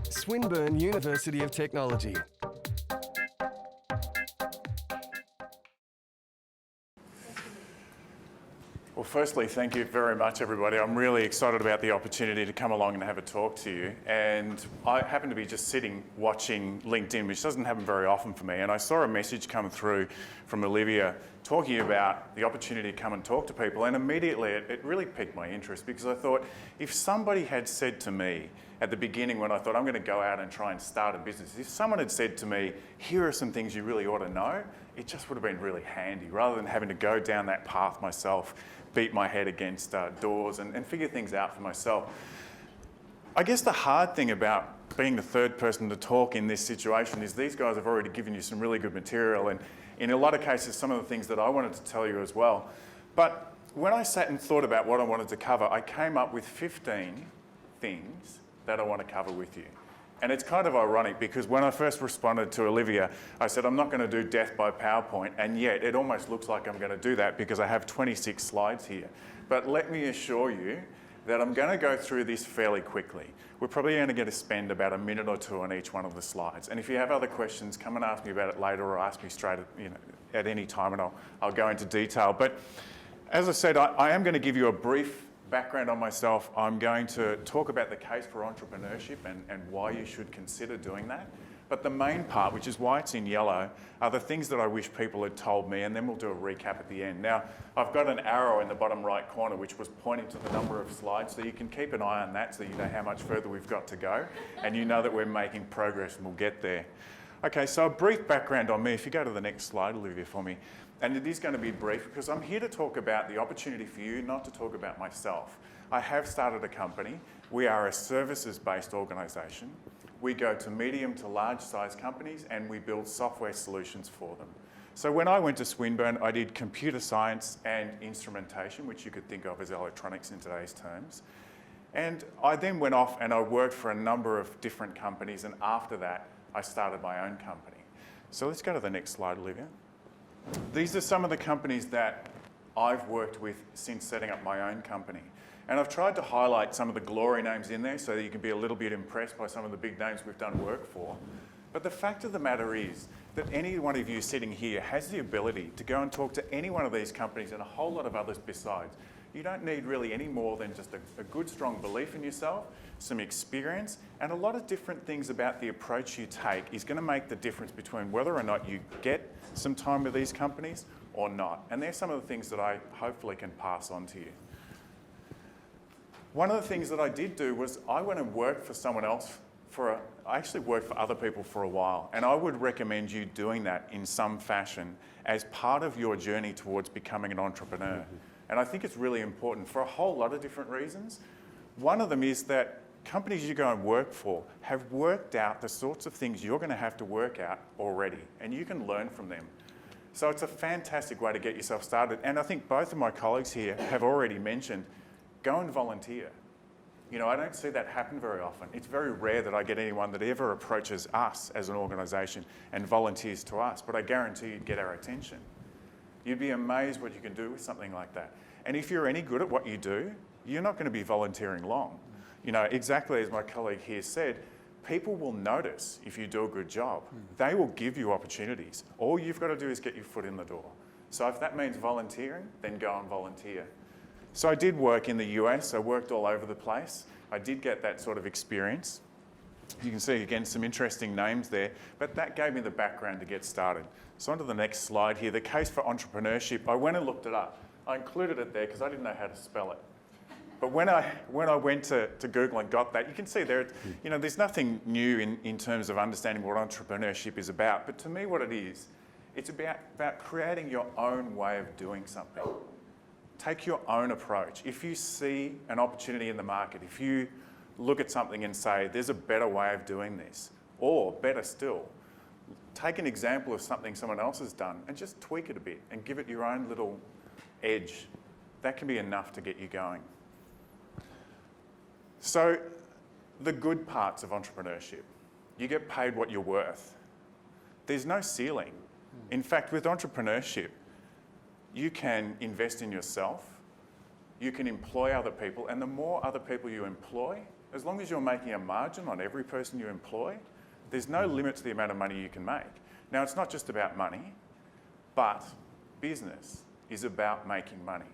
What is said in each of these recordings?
Swinburne University of Technology. Well, firstly, thank you very much, everybody. I'm really excited about the opportunity to come along and have a talk to you. And I happen to be just sitting watching LinkedIn, which doesn't happen very often for me. And I saw a message come through from Olivia talking about the opportunity to come and talk to people. And immediately it really piqued my interest, because I thought, if somebody had said to me at the beginning, when I thought I'm going to go out and try and start a business, if someone had said to me, here are some things you really ought to know, it just would have been really handy, rather than having to go down that path myself, beat my head against doors and figure things out for myself. I guess the hard thing about being the third person to talk in this situation is these guys have already given you some really good material, and in a lot of cases some of the things that I wanted to tell you as well. But when I sat and thought about what I wanted to cover, I came up with 15 things that I want to cover with you. And it's kind of ironic, because when I first responded to Olivia, I said, I'm not going to do death by PowerPoint, and yet it almost looks like I'm going to do that, because I have 26 slides here. But let me assure you that I'm going to go through this fairly quickly. We're probably only going to spend about a minute or two on each one of the slides. And if you have other questions, come and ask me about it later, or ask me straight at any time, and I'll go into detail. But as I said, I am going to give you a brief background on myself. I'm going to talk about the case for entrepreneurship and why you should consider doing that. But the main part, which is why it's in yellow, are the things that I wish people had told me, and then we'll do a recap at the end. Now, I've got an arrow in the bottom right corner which was pointing to the number of slides, so you can keep an eye on that so you know how much further we've got to go, and you know that we're making progress and we'll get there. Okay, so a brief background on me. If you go to the next slide, Olivia, for me. And it is going to be brief, because I'm here to talk about the opportunity for you, not to talk about myself. I have started a company. We are a services-based organisation. We go to medium to large-size companies, and we build software solutions for them. So when I went to Swinburne, I did computer science and instrumentation, which you could think of as electronics in today's terms. And I then went off and I worked for a number of different companies, and after that, I started my own company. So let's go to the next slide, Olivia. These are some of the companies that I've worked with since setting up my own company. And I've tried to highlight some of the glory names in there so that you can be a little bit impressed by some of the big names we've done work for. But the fact of the matter is that any one of you sitting here has the ability to go and talk to any one of these companies and a whole lot of others besides. You don't need really any more than just a good, strong belief in yourself, some experience, and a lot of different things about the approach you take is going to make the difference between whether or not you get some time with these companies or not. And there's some of the things that I hopefully can pass on to you. One of the things that I did do was I went and worked for someone else I actually worked for other people for a while, and I would recommend you doing that in some fashion as part of your journey towards becoming an entrepreneur. Mm-hmm. And I think it's really important for a whole lot of different reasons. One of them is that companies you go and work for have worked out the sorts of things you're going to have to work out already, and you can learn from them. So it's a fantastic way to get yourself started. And I think both of my colleagues here have already mentioned, go and volunteer. You know, I don't see that happen very often. It's very rare that I get anyone that ever approaches us as an organisation and volunteers to us, but I guarantee you'd get our attention. You'd be amazed what you can do with something like that. And if you're any good at what you do, you're not going to be volunteering long. You know, exactly as my colleague here said, people will notice if you do a good job. They will give you opportunities. All you've got to do is get your foot in the door. So if that means volunteering, then go and volunteer. So I did work in the US. I worked all over the place. I did get that sort of experience. You can see, again, some interesting names there, but that gave me the background to get started. So on to the next slide here, the case for entrepreneurship. I went and looked it up. I included it there because I didn't know how to spell it. But when I went to Google and got that, you can see there, you know, there's nothing new in terms of understanding what entrepreneurship is about. But to me, what it is, it's about creating your own way of doing something. Take your own approach. If you see an opportunity in the market, if you look at something and say, there's a better way of doing this, or better still, take an example of something someone else has done and just tweak it a bit and give it your own little edge. That can be enough to get you going. So the good parts of entrepreneurship, you get paid what you're worth. There's no ceiling. In fact, with entrepreneurship, you can invest in yourself, you can employ other people, and the more other people you employ, as long as you're making a margin on every person you employ, there's no limit to the amount of money you can make. Now, it's not just about money, but business is about making money.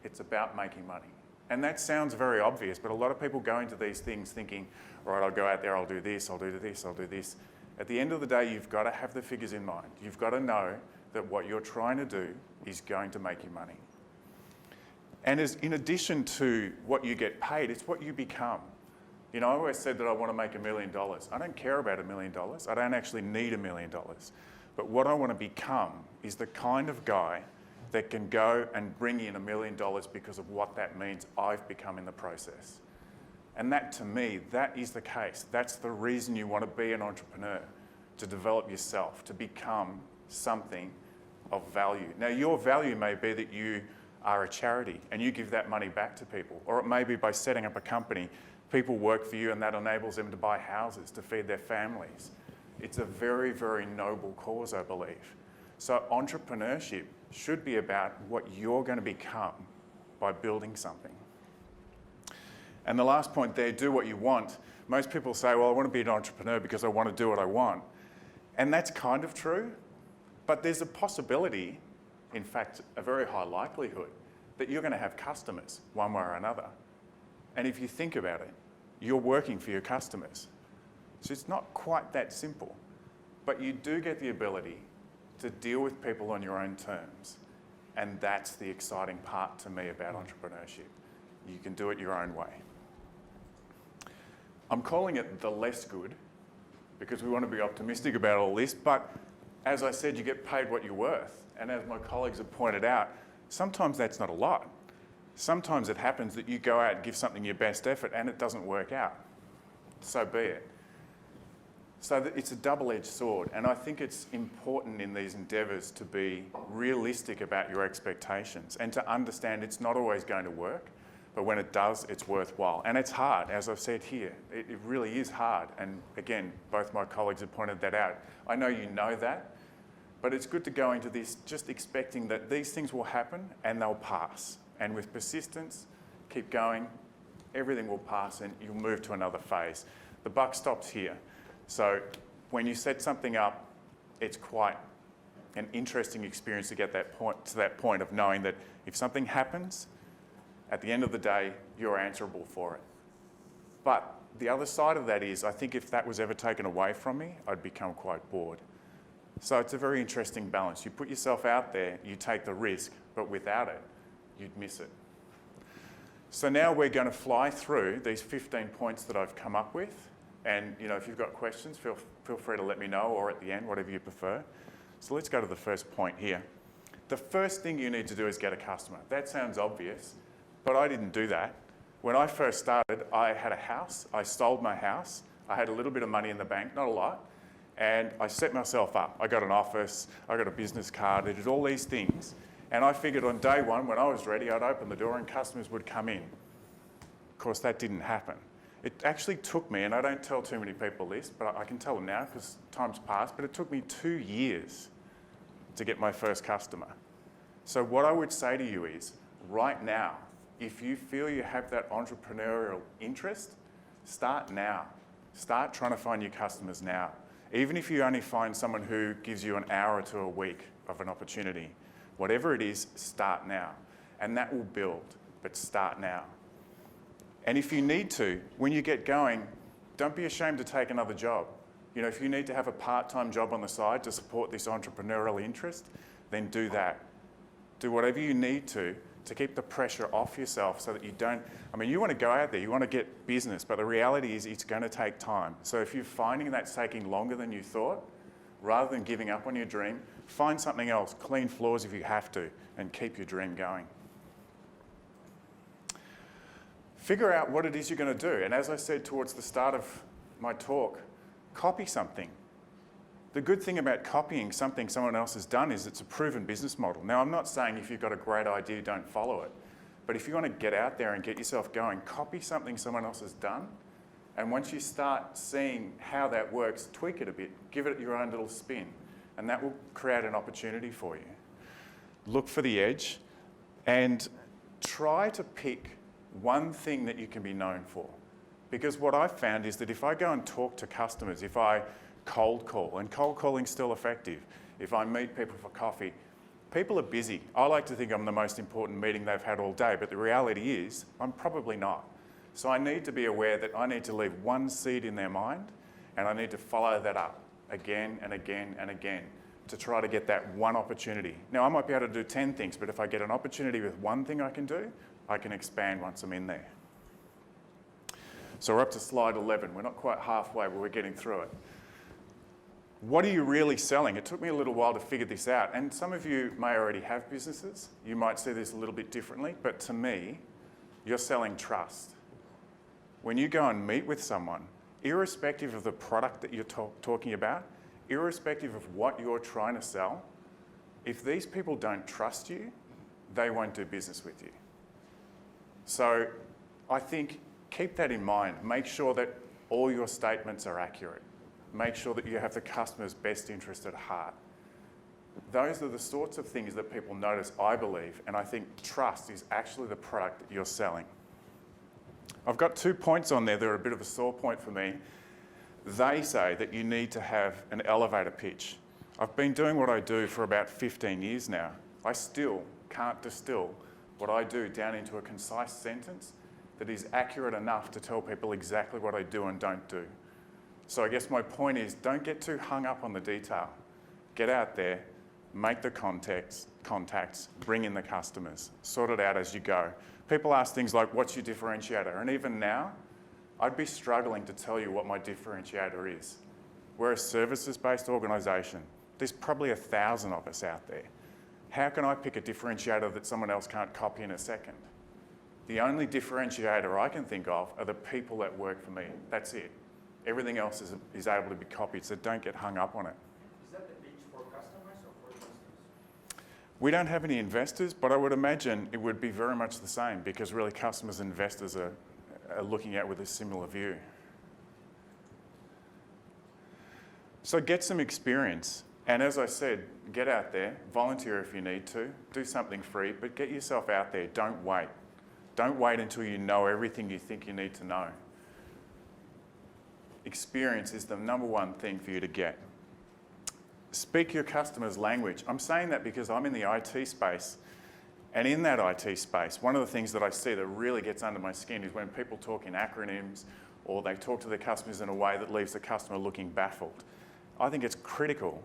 It's about making money. And that sounds very obvious, but a lot of people go into these things thinking, all right, I'll go out there, I'll do this, I'll do this, I'll do this. At the end of the day, you've got to have the figures in mind. You've got to know that what you're trying to do is going to make you money. And as in addition to what you get paid, it's what you become. You know, I always said that I want to make $1 million. I don't care about $1 million. I don't actually need $1 million. But what I want to become is the kind of guy that can go and bring in $1 million because of what that means I've become in the process. And that, to me, that is the case. That's the reason you want to be an entrepreneur, to develop yourself, to become something of value. Now, your value may be that you are a charity and you give that money back to people, or it may be by setting up a company. People work for you and that enables them to buy houses, to feed their families. It's a very, very noble cause, I believe. So entrepreneurship should be about what you're going to become by building something. And the last point there, do what you want. Most people say, well, I want to be an entrepreneur because I want to do what I want. And that's kind of true, but there's a possibility, in fact, a very high likelihood, that you're going to have customers one way or another. And if you think about it, you're working for your customers. So it's not quite that simple, but you do get the ability to deal with people on your own terms. And that's the exciting part to me about entrepreneurship. You can do it your own way. I'm calling it the less good because we want to be optimistic about all this, but as I said, you get paid what you're worth. And as my colleagues have pointed out, sometimes that's not a lot. Sometimes it happens that you go out and give something your best effort and it doesn't work out. So be it. So it's a double-edged sword, and I think it's important in these endeavours to be realistic about your expectations and to understand it's not always going to work, but when it does, it's worthwhile. And it's hard, as I've said here. It really is hard, and again, both my colleagues have pointed that out. I know you know that, but it's good to go into this just expecting that these things will happen and they'll pass. And with persistence, keep going, everything will pass and you'll move to another phase. The buck stops here. So when you set something up, it's quite an interesting experience to get to that point of knowing that if something happens, at the end of the day, you're answerable for it. But the other side of that is, I think if that was ever taken away from me, I'd become quite bored. So it's a very interesting balance. You put yourself out there, you take the risk, but without it, you'd miss it. So now we're going to fly through these 15 points that I've come up with. And you know, if you've got questions, feel free to let me know, or at the end, whatever you prefer. So let's go to the first point here. The first thing you need to do is get a customer. That sounds obvious, but I didn't do that. When I first started, I had a house. I sold my house. I had a little bit of money in the bank, not a lot. And I set myself up. I got an office, I got a business card, I did all these things. And I figured on day one, when I was ready, I'd open the door and customers would come in. Of course, that didn't happen. It actually took me, and I don't tell too many people this, but I can tell them now because time's passed, but it took me 2 years to get my first customer. So what I would say to you is, right now, if you feel you have that entrepreneurial interest, start now. Start trying to find your customers now. Even if you only find someone who gives you an hour or two a week of an opportunity, whatever it is, start now. And that will build, but start now. And if you need to, when you get going, don't be ashamed to take another job. You know, if you need to have a part-time job on the side to support this entrepreneurial interest, then do that. Do whatever you need to keep the pressure off yourself so that you don't, I mean, you want to go out there, you want to get business, but the reality is it's going to take time. So if you're finding that's taking longer than you thought, rather than giving up on your dream, find something else, clean floors if you have to, and keep your dream going. Figure out what it is you're going to do. And as I said towards the start of my talk, copy something. The good thing about copying something someone else has done is it's a proven business model. Now, I'm not saying if you've got a great idea, don't follow it. But if you want to get out there and get yourself going, copy something someone else has done. And once you start seeing how that works, tweak it a bit, give it your own little spin. And that will create an opportunity for you. Look for the edge and try to pick one thing that you can be known for. Because what I've found is that if I go and talk to customers, if I cold call, and cold calling's still effective, if I meet people for coffee, people are busy. I like to think I'm the most important meeting they've had all day, but the reality is I'm probably not. So I need to be aware that I need to leave one seed in their mind, and I need to follow that up again and again and again to try to get that one opportunity. Now, I might be able to do 10 things, but if I get an opportunity with one thing I can do, I can expand once I'm in there. So we're up to slide 11. We're not quite halfway, but we're getting through it. What are you really selling? It took me a little while to figure this out. And some of you may already have businesses. You might see this a little bit differently. But to me, you're selling trust. When you go and meet with someone, irrespective of the product that you're talking about, irrespective of what you're trying to sell, if these people don't trust you, they won't do business with you. So I think keep that in mind. Make sure that all your statements are accurate. Make sure that you have the customer's best interest at heart. Those are the sorts of things that people notice, I believe, and I think trust is actually the product that you're selling. I've got 2 points on there that are a bit of a sore point for me. They say that you need to have an elevator pitch. I've been doing what I do for about 15 years now. I still can't distill what I do down into a concise sentence that is accurate enough to tell people exactly what I do and don't do. So I guess my point is, don't get too hung up on the detail. Get out there, make the contacts, bring in the customers, sort it out as you go. People ask things like, what's your differentiator? And even now, I'd be struggling to tell you what my differentiator is. We're a services-based organisation. There's probably 1,000 of us out there. How can I pick a differentiator that someone else can't copy in a second? The only differentiator I can think of are the people that work for me. That's it. Everything else is able to be copied, so don't get hung up on it. Is that the pitch for customers or for investors? We don't have any investors, but I would imagine it would be very much the same because really customers and investors are looking at with a similar view. So get some experience. And as I said, get out there, volunteer if you need to, do something free, but get yourself out there. Don't wait. Don't wait until you know everything you think you need to know. Experience is the number one thing for you to get. Speak your customer's language. I'm saying that because I'm in the IT space, and in that IT space, one of the things that I see that really gets under my skin is when people talk in acronyms or they talk to their customers in a way that leaves the customer looking baffled. I think it's critical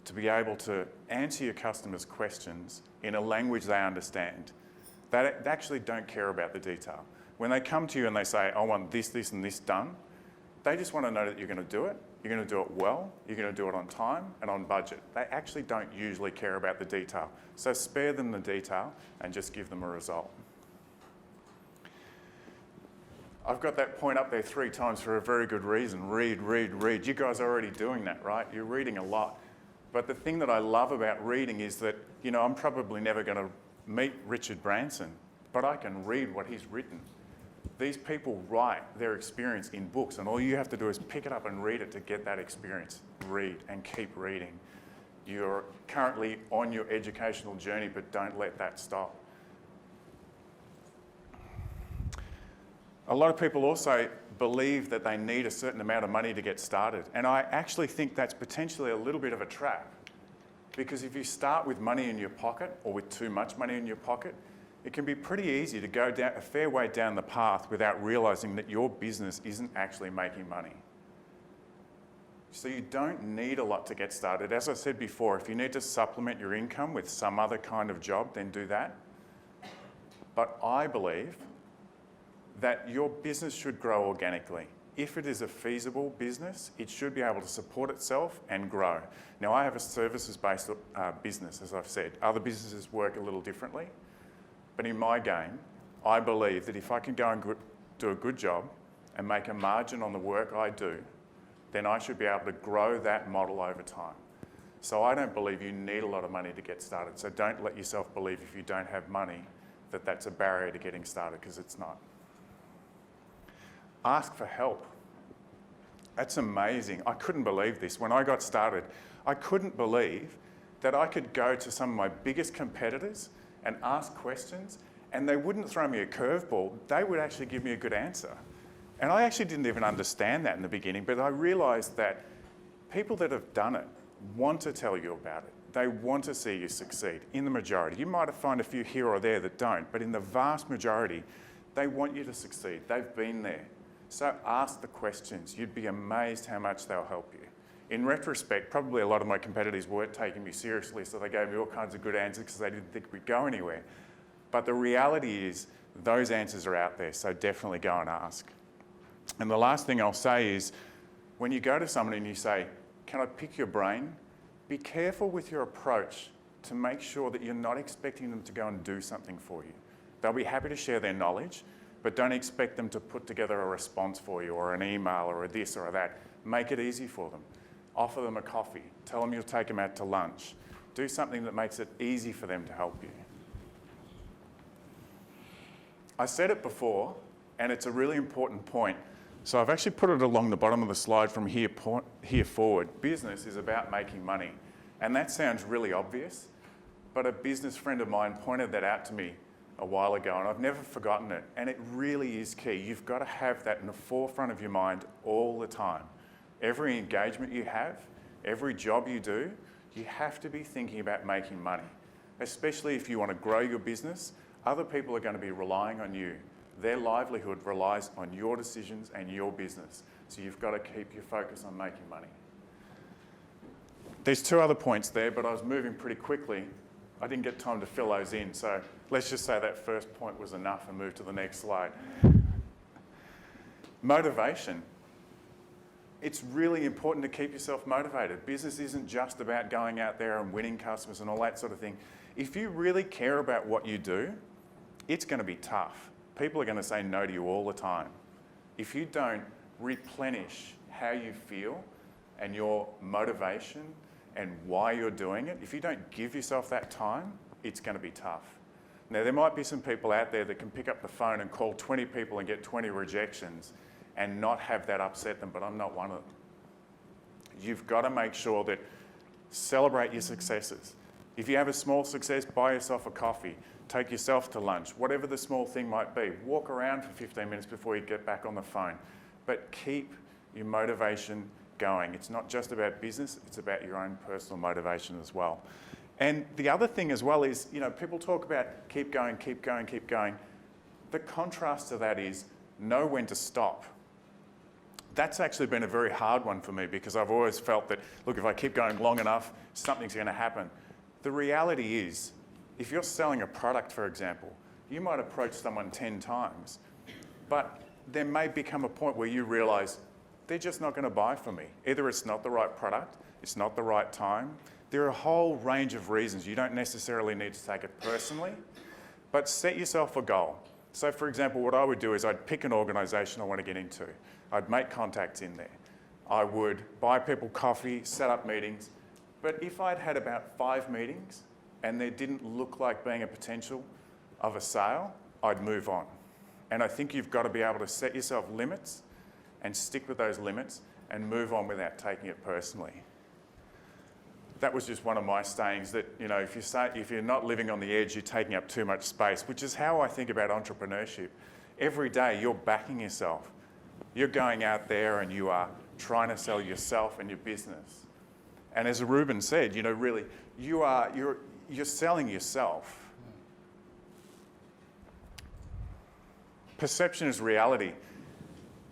to be able to answer your customers' questions in a language they understand. They actually don't care about the detail. When they come to you and they say, I want this, this, and this done, they just want to know that you're going to do it, you're going to do it well, you're going to do it on time and on budget. They actually don't usually care about the detail. So spare them the detail and just give them a result. I've got that point up there 3 times for a very good reason. Read, read, read. You guys are already doing that, right? You're reading a lot. But the thing that I love about reading is that, you know, I'm probably never going to meet Richard Branson, but I can read what he's written. These people write their experience in books, and all you have to do is pick it up and read it to get that experience. Read and keep reading. You're currently on your educational journey, but don't let that stop. A lot of people also believe that they need a certain amount of money to get started, and I actually think that's potentially a little bit of a trap, because if you start with money in your pocket or with too much money in your pocket, it can be pretty easy to go down a fair way down the path without realising that your business isn't actually making money. So you don't need a lot to get started. As I said before, if you need to supplement your income with some other kind of job, then do that. But I believe that your business should grow organically. If it is a feasible business, it should be able to support itself and grow. Now, I have a services-based business, as I've said. Other businesses work a little differently. But in my game, I believe that if I can go and do a good job and make a margin on the work I do, then I should be able to grow that model over time. So I don't believe you need a lot of money to get started. So don't let yourself believe if you don't have money that that's a barrier to getting started, because it's not. Ask for help. That's amazing. I couldn't believe this. When I got started, I couldn't believe that I could go to some of my biggest competitors and ask questions and they wouldn't throw me a curveball, they would actually give me a good answer. And I actually didn't even understand that in the beginning, but I realised that people that have done it want to tell you about it. They want to see you succeed in the majority. You might find a few here or there that don't, but in the vast majority, they want you to succeed. They've been there. So ask the questions. You'd be amazed how much they'll help you. In retrospect, probably a lot of my competitors weren't taking me seriously, so they gave me all kinds of good answers because they didn't think we'd go anywhere. But the reality is those answers are out there, so definitely go and ask. And the last thing I'll say is, when you go to someone and you say, can I pick your brain? Be careful with your approach to make sure that you're not expecting them to go and do something for you. They'll be happy to share their knowledge, but don't expect them to put together a response for you or an email or a this or a that. Make it easy for them. Offer them a coffee. Tell them you'll take them out to lunch. Do something that makes it easy for them to help you. I said it before, and it's a really important point. So I've actually put it along the bottom of the slide from here forward. Business is about making money. And that sounds really obvious, but a business friend of mine pointed that out to me a while ago, and I've never forgotten it. And it really is key. You've got to have that in the forefront of your mind all the time. Every engagement you have, every job you do, you have to be thinking about making money. Especially if you want to grow your business, other people are going to be relying on you. Their livelihood relies on your decisions and your business. So you've got to keep your focus on making money. There's two other points there, but I was moving pretty quickly. I didn't get time to fill those in. So let's just say that first point was enough and move to the next slide. Motivation. It's really important to keep yourself motivated. Business isn't just about going out there and winning customers and all that sort of thing. If you really care about what you do, it's going to be tough. People are going to say no to you all the time. If you don't replenish how you feel and your motivation and why you're doing it, if you don't give yourself that time, it's going to be tough. Now, there might be some people out there that can pick up the phone and call 20 people and get 20 rejections and not have that upset them, but I'm not one of them. You've got to make sure that celebrate your successes. If you have a small success, buy yourself a coffee, take yourself to lunch, whatever the small thing might be. Walk around for 15 minutes before you get back on the phone. But keep your motivation going. It's not just about business, it's about your own personal motivation as well. And the other thing as well is, people talk about keep going, keep going, keep going. The contrast to that is know when to stop. That's actually been a very hard one for me because I've always felt that, look, if I keep going long enough, something's going to happen. The reality is, if you're selling a product, for example, you might approach someone 10 times, but there may become a point where you realise they're just not going to buy from me. Either it's not the right product, it's not the right time. There are a whole range of reasons. You don't necessarily need to take it personally, but set yourself a goal. So, for example, what I would do is I'd pick an organisation I want to get into. I'd make contacts in there. I would buy people coffee, set up meetings. But if I'd had about 5 meetings and there didn't look like being a potential of a sale, I'd move on. And I think you've got to be able to set yourself limits and stick with those limits and move on without taking it personally. That was just one of my sayings that, if you're not living on the edge, you're taking up too much space, which is how I think about entrepreneurship. Every day you're backing yourself. You're going out there and you are trying to sell yourself and your business. And as Ruben said, really, you're selling yourself. Perception is reality.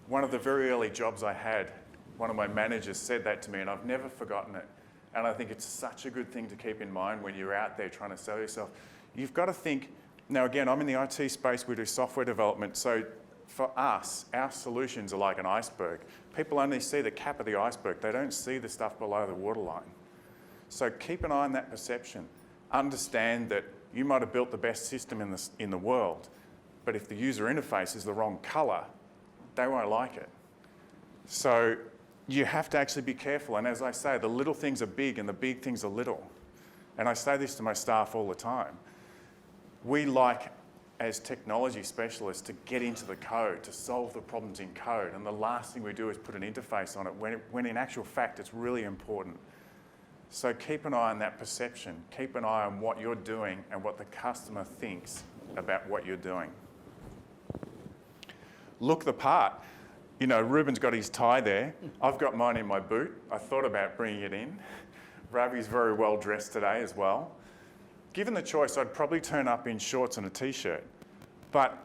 One of the very early jobs I had, one of my managers said that to me and I've never forgotten it. And I think it's such a good thing to keep in mind when you're out there trying to sell yourself. You've got to think, now again, I'm in the IT space, we do software development, so for us, our solutions are like an iceberg. People only see the cap of the iceberg. They don't see the stuff below the waterline. So keep an eye on that perception. Understand that you might have built the best system in the world, but if the user interface is the wrong colour, they won't like it. So you have to actually be careful. And as I say, the little things are big and the big things are little. And I say this to my staff all the time. We like, as technology specialists, to get into the code, to solve the problems in code. And the last thing we do is put an interface on it, when in actual fact it's really important. So keep an eye on that perception. Keep an eye on what you're doing and what the customer thinks about what you're doing. Look the part. You know, Ruben's got his tie there. I've got mine in my boot. I thought about bringing it in. Ravi's very well dressed today as well. Given the choice, I'd probably turn up in shorts and a t-shirt. But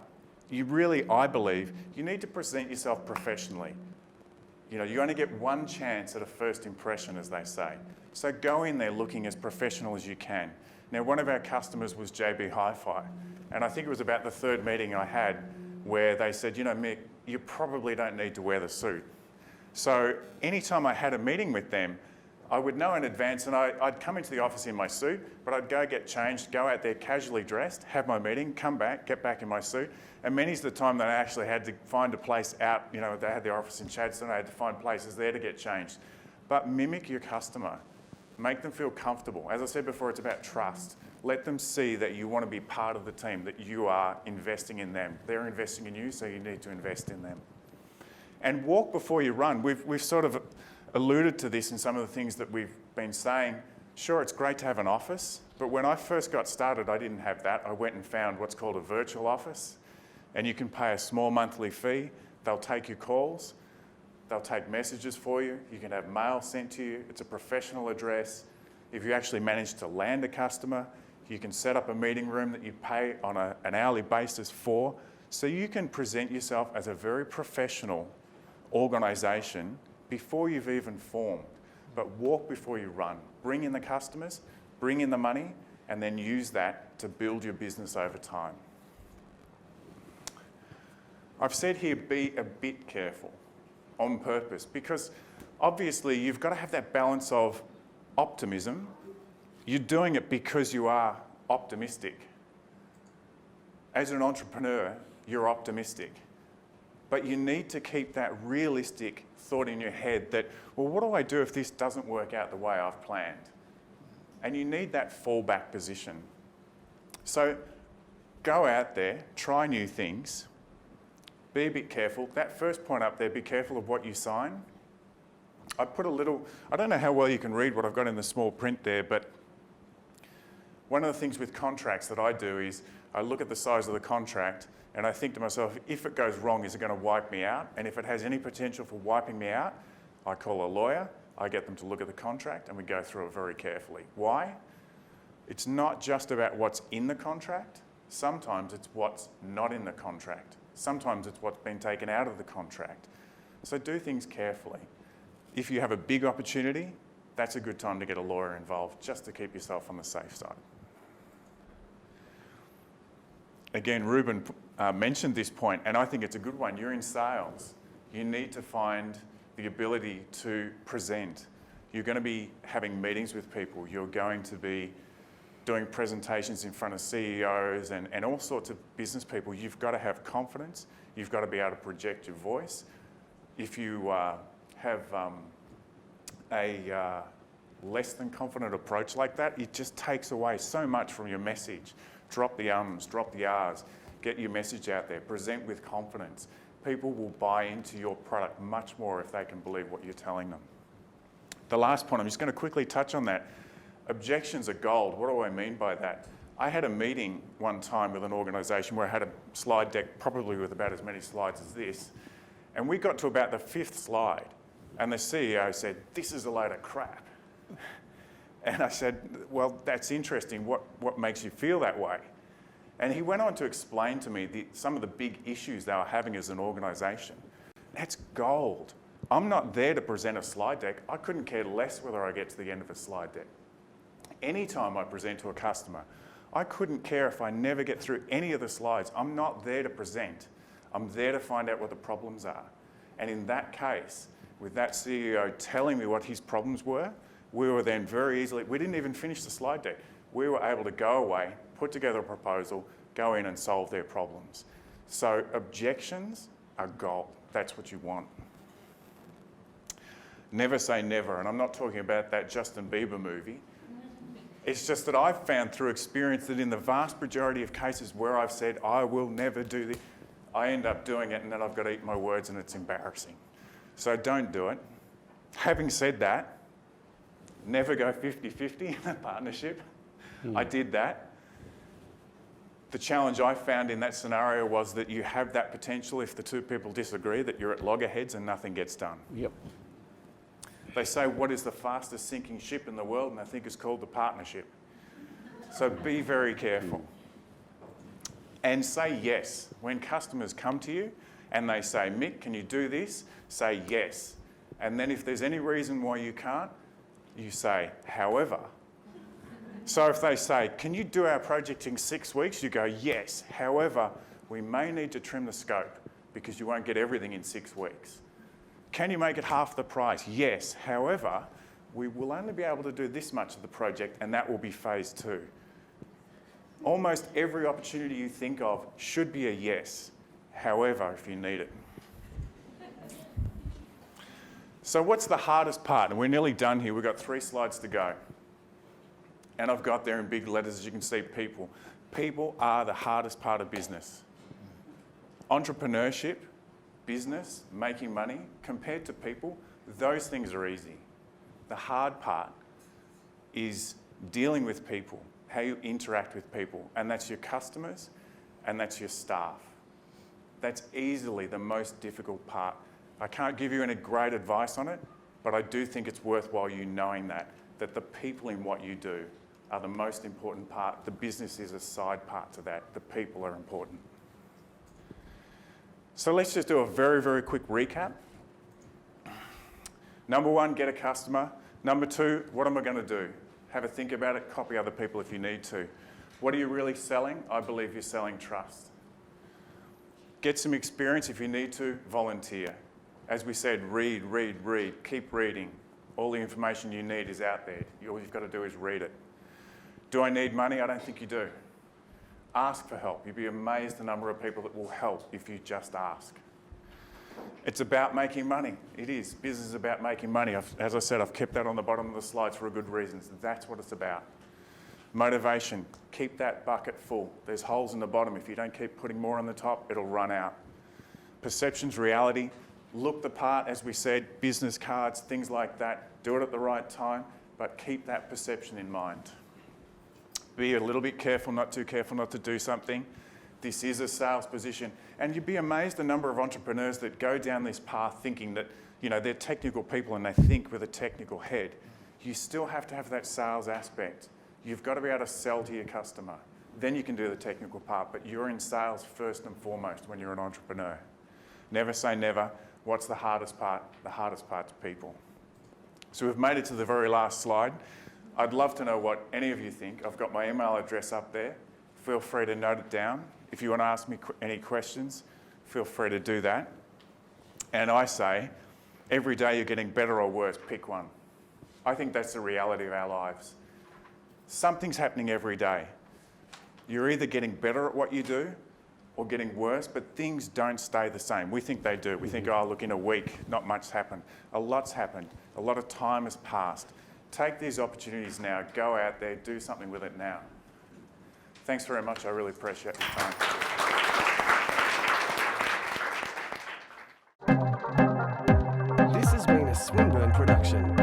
you really, I believe, you need to present yourself professionally. You know, you only get one chance at a first impression, as they say. So go in there looking as professional as you can. Now, one of our customers was JB Hi-Fi, and I think it was about the third meeting I had where they said, you know, Mick, you probably don't need to wear the suit. So anytime I had a meeting with them, I would know in advance, and I'd come into the office in my suit, but I'd go get changed, go out there casually dressed, have my meeting, come back, get back in my suit. And many's the time that I actually had to find a place out, you know, they had their office in Chadstone, I had to find places there to get changed. But mimic your customer. Make them feel comfortable. As I said before, it's about trust. Let them see that you want to be part of the team, that you are investing in them. They're investing in you, so you need to invest in them. And walk before you run. We've sort of alluded to this in some of the things that we've been saying. Sure, it's great to have an office, but when I first got started, I didn't have that. I went and found what's called a virtual office, and you can pay a small monthly fee. They'll take your calls. They'll take messages for you. You can have mail sent to you. It's a professional address. If you actually manage to land a customer, you can set up a meeting room that you pay on an hourly basis for. So you can present yourself as a very professional organisation before you've even formed. But walk before you run. Bring in the customers, bring in the money, and then use that to build your business over time. I've said here, be a bit careful on purpose, because obviously you've got to have that balance of optimism. You're doing it because you are optimistic. As an entrepreneur, you're optimistic. But you need to keep that realistic thought in your head that, well, what do I do if this doesn't work out the way I've planned? And you need that fallback position. So go out there, try new things, be a bit careful. That first point up there, be careful of what you sign. I put a little, I don't know how well you can read what I've got in the small print there, but one of the things with contracts that I do is I look at the size of the contract and I think to myself, if it goes wrong, is it going to wipe me out? And if it has any potential for wiping me out, I call a lawyer, I get them to look at the contract and we go through it very carefully. Why? It's not just about what's in the contract. Sometimes it's what's not in the contract. Sometimes it's what's been taken out of the contract. So do things carefully. If you have a big opportunity, that's a good time to get a lawyer involved just to keep yourself on the safe side. Again, Ruben mentioned this point, and I think it's a good one. You're in sales. You need to find the ability to present. You're going to be having meetings with people. You're going to be doing presentations in front of CEOs and all sorts of business people. You've got to have confidence. You've got to be able to project your voice. If you have a less than confident approach like that, it just takes away so much from your message. Drop the ums, drop the ahs, get your message out there, present with confidence. People will buy into your product much more if they can believe what you're telling them. The last point, I'm just going to quickly touch on that. Objections are gold. What do I mean by that? I had a meeting one time with an organisation where I had a slide deck probably with about as many slides as this, and we got to about the 5th slide, and the CEO said, "This is a load of crap." And I said, "Well, that's interesting. What makes you feel that way?" And he went on to explain to me some of the big issues they were having as an organisation. That's gold. I'm not there to present a slide deck. I couldn't care less whether I get to the end of a slide deck. Anytime I present to a customer, I couldn't care if I never get through any of the slides. I'm not there to present. I'm there to find out what the problems are. And in that case, with that CEO telling me what his problems were, we were then very easily, we didn't even finish the slide deck. We were able to go away, put together a proposal, go in and solve their problems. So objections are gold. That's what you want. Never say never. And I'm not talking about that Justin Bieber movie. It's just that I've found through experience that in the vast majority of cases where I've said, I will never do this, I end up doing it and then I've got to eat my words and it's embarrassing. So don't do it. Having said that, never go 50-50 in a partnership. I did that. The challenge I found in that scenario was that you have that potential, if the two people disagree, that you're at loggerheads and nothing gets done. Yep. They say, what is the fastest sinking ship in the world? And I think it's called the partnership. So be very careful. And say yes. When customers come to you and they say, Mick, can you do this? Say yes. And then if there's any reason why you can't, you say, however. So if they say, can you do our project in 6 weeks? You go, yes. However, we may need to trim the scope because you won't get everything in 6 weeks. Can you make it half the price? Yes. However, we will only be able to do this much of the project and that will be phase 2. Almost every opportunity you think of should be a yes. However, if you need it. So what's the hardest part? And we're nearly done here. We've got 3 slides to go. And I've got there in big letters, as you can see, people. People are the hardest part of business. Entrepreneurship, business, making money, compared to people, those things are easy. The hard part is dealing with people, how you interact with people, and that's your customers and that's your staff. That's easily the most difficult part. I can't give you any great advice on it, but I do think it's worthwhile you knowing that the people in what you do are the most important part. The business is a side part to that. The people are important. So let's just do a very, very quick recap. Number 1, get a customer. Number 2, what am I going to do? Have a think about it, copy other people if you need to. What are you really selling? I believe you're selling trust. Get some experience if you need to, volunteer. As we said, read, keep reading. All the information you need is out there. All you've got to do is read it. Do I need money? I don't think you do. Ask for help. You'd be amazed the number of people that will help if you just ask. It's about making money. It is. Business is about making money. As I said, I've kept that on the bottom of the slides for a good reason. That's what it's about. Motivation. Keep that bucket full. There's holes in the bottom. If you don't keep putting more on the top, it'll run out. Perception's reality. Look the part, as we said, business cards, things like that. Do it at the right time, but keep that perception in mind. Be a little bit careful, not too careful not to do something. This is a sales position. And you'd be amazed the number of entrepreneurs that go down this path thinking that, they're technical people and they think with a technical head. You still have to have that sales aspect. You've got to be able to sell to your customer. Then you can do the technical part, but you're in sales first and foremost when you're an entrepreneur. Never say never. What's the hardest part? The hardest part's people. So we've made it to the very last slide. I'd love to know what any of you think. I've got my email address up there. Feel free to note it down. If you want to ask me any questions, feel free to do that. And I say, every day you're getting better or worse, pick one. I think that's the reality of our lives. Something's happening every day. You're either getting better at what you do or getting worse, but things don't stay the same. We think they do. We think, oh, look, in a week, not much's happened. A lot's happened. A lot of time has passed. Take these opportunities now. Go out there, do something with it now. Thanks very much. I really appreciate your time. This has been a Swinburne production.